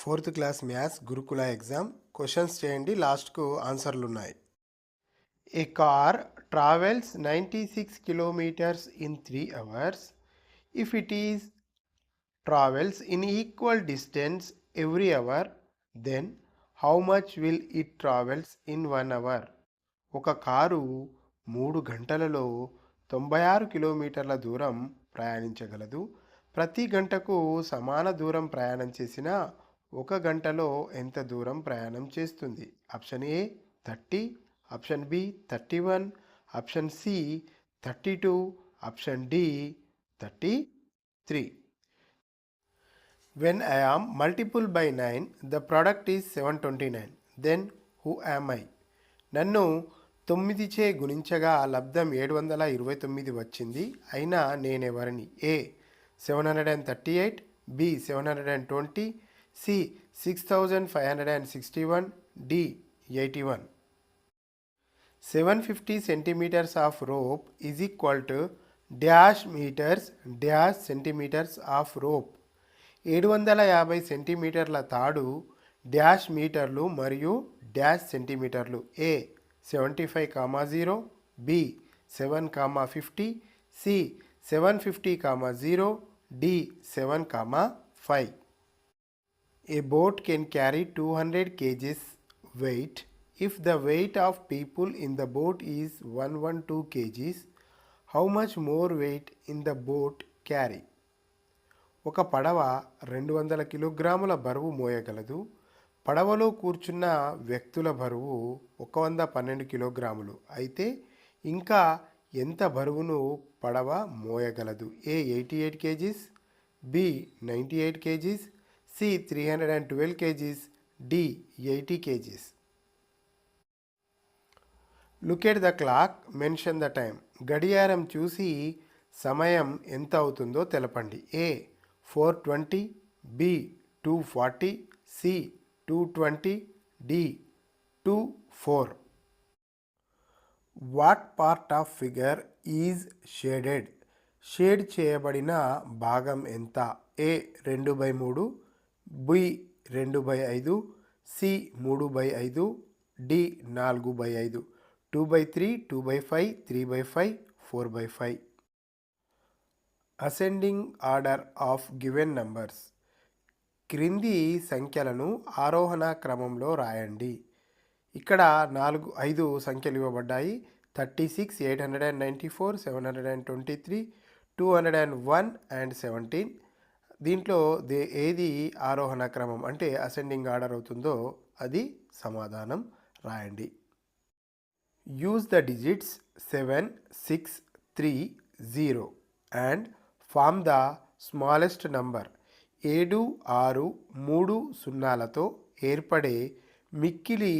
4th class maths Gurukula exam questions చేయండి, లాస్ట్కు ఆన్సర్లు ఉన్నాయి. A car travels 96 kilometres in 3 hours if it is travels in equal distance every hour, then how much will it travels in 1 hour? ఒక car 3 గంటలలో 96 కిలోమీటర్ల దూరం ప్రయాణించగలదు. ప్రతి గంటకు సమాన దూరం ప్రయాణం చేసిన ఒక గంటలో ఎంత దూరం ప్రయాణం చేస్తుంది? Option A 30, option B 31, option C 32, option D 33. When I am multiple by 9, the product is 729. Then who am I? నన్ను 9 చే గుణించగా లబ్ధం 729 వచ్చింది, అయినా నేనెవరిని? ఏ 738, B 720, C 6561, D 81. 750 centimeters of rope is equal to dash meters dash centimeters of rope. 750 సెంటీమీటర్ల తాడు dash మీటర్లు మరియు dash సెంటీమీటర్లు. A 75,0, B 7,50, C 750,0, D 7,5. A boat can carry 200 kgs weight. If the weight of people in the boat is 112 kgs, how much more weight in the boat carry? ఒక పడవ 200 కిలోగ్రాముల బరువు మోయగలదు. పడవలో కూర్చున్న వ్యక్తుల బరువు 112 కిలోగ్రాములు. అయితే ఇంకా ఎంత బరువును పడవ మోయగలదు? A 88 kgs, B 98 kgs, C 312 kgs, D 80 kgs. Look at the clock, mention the time. గడియారం చూసి సమయం ఎంత అవుతుందో తెలపండి. A 420, B 240, C 220, D 24. What part of figure is shaded? Shade చేయబడిన భాగం ఎంత? A 2/3, B 2/5, C 3/5, D 4/5, 2/3, 2/5, 3/5, 4/5. Ascending order of given numbers. క్రింది సంఖ్యలను ఆరోహణ క్రమంలో రాయండి. ఇక్కడ 5 సంఖ్యలు ఇవ్వబడ్డాయి. 36, 894, 723, 201 అండ్ 17. దీంట్లో ఏది ఆరోహణ క్రమం అంటే అసెండింగ్ ఆర్డర్ అవుతుందో అది సమాధానం రాయండి. Use the digits 7, 6, 3, 0 and form the smallest number. 7, 6, 3 సున్నాలతో ఏర్పడే మిక్కిలి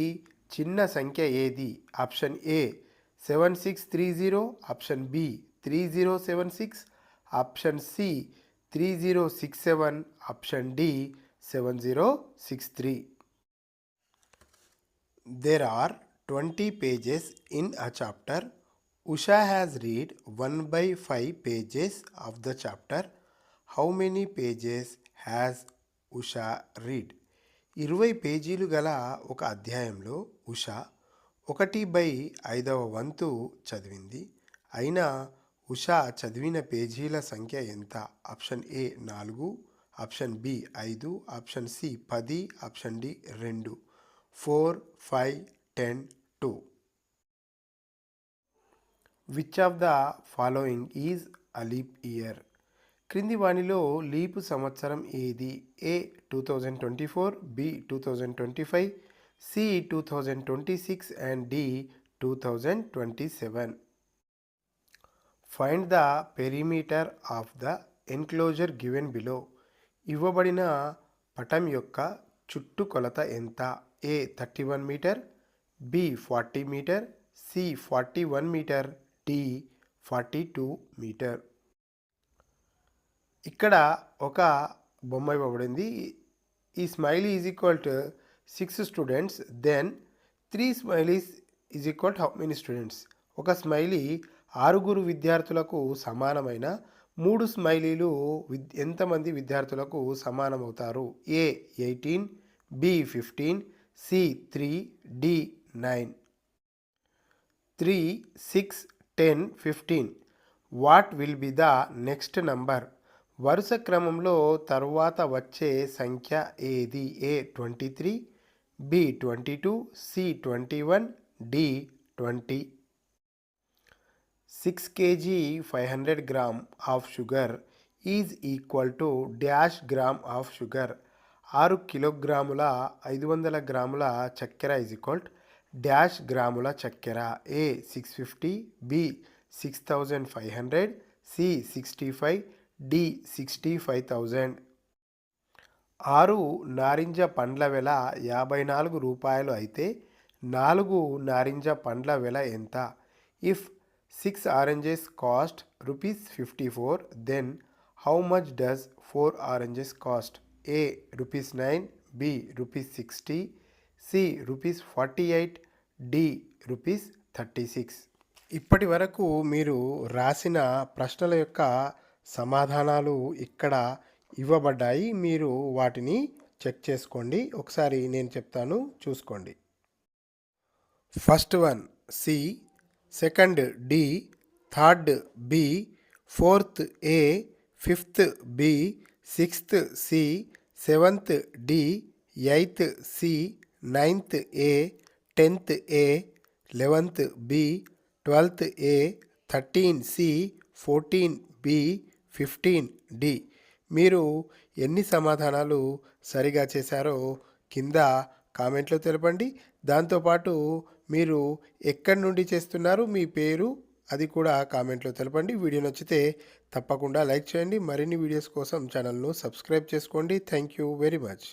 చిన్న సంఖ్య ఏది? Option A 7630, option B 3076, option C 3067, option D 7063. There are 20 pages in a chapter. Usha has read 1/5 pages of the chapter. How many pages has Usha read? 20 పేజీలు గల ఒక అధ్యాయంలో ఉష 1/5వ వంతు చదివింది. అయినా ఉష చదివిన పేజీల సంఖ్య ఎంత? Option A 4, option B 5, option C 10, option D 2, 4, 5, 10, 2. Which of the following is a leap year? క్రింది వానిలో లీపు సంవత్సరం ఏది? A 2024, B 2025, C 2026 and D 2027. Find the perimeter of the enclosure given below. ఇవ్వబడిన పటం యొక్క చుట్టుకొలత ఎంత? A 31 metre, B 40 metre, C 41 metre, D 42 metre. ఇక్కడ ఒక బొమ్మ ఇవ్వబడింది. ఈ smiley is equal to 6 students, then 3 smileys is equal to how many students? ఒక స్మైలీ 6 విద్యార్థులకు సమానమైన 3 స్మైలీలు ఎంతమంది విద్యార్థులకు సమానమవుతారు? A 18, B 15, C 3, D 9. 3, 6, 10, 15. What will be the next number? వరుస క్రమంలో తరువాత వచ్చే సంఖ్య ఏది? A 23, B 22, C 21, D 20. 6 kg 500 gram of sugar is equal to dash gram of sugar. 6 కిలోగ్రాముల 500 గ్రాముల చక్కెర ఈజ్ ఈక్వల్ డాష్ గ్రాముల చక్కెర. ఏ 650, బి 6500, సి 65, డి 65000. 6 నారింజ పండ్ల వెల 54 రూపాయలు అయితే 4 నారింజ పండ్ల వెల ఎంత? If 6 oranges cost rupees 54, then how much does 4 oranges cost? A rupees 9, B rupees 60, C rupees 48, D rupees 36. ఇప్పటి వరకు మీరు రాసిన ప్రశ్నల యొక్క సమాధానాలు ఇక్కడ ఇవ్వబడ్డాయి. మీరు వాటిని చెక్ చేసుకోండి. ఒకసారి నేను చెప్తాను, చూసుకోండి. First one C, second D, third B, fourth A, fifth B, sixth C, seventh D, eighth C, ninth A, 10th A, 11th B, 12th A, 13 C, 14 B, 15 D. మీరు ఎన్ని సమాధానాలు సరిగా చేశారో కింద కామెంట్లో తెలపండి. దాంతోపాటు మీరు ఎక్కడి నుండి చేస్తున్నారు, మీ పేరు అది కూడా కామెంట్లో తెలపండి. వీడియో నచ్చితే తప్పకుండా లైక్ చేయండి. మరిన్ని వీడియోస్ కోసం ఛానల్ను సబ్స్క్రైబ్ చేసుకోండి. Thank you very much.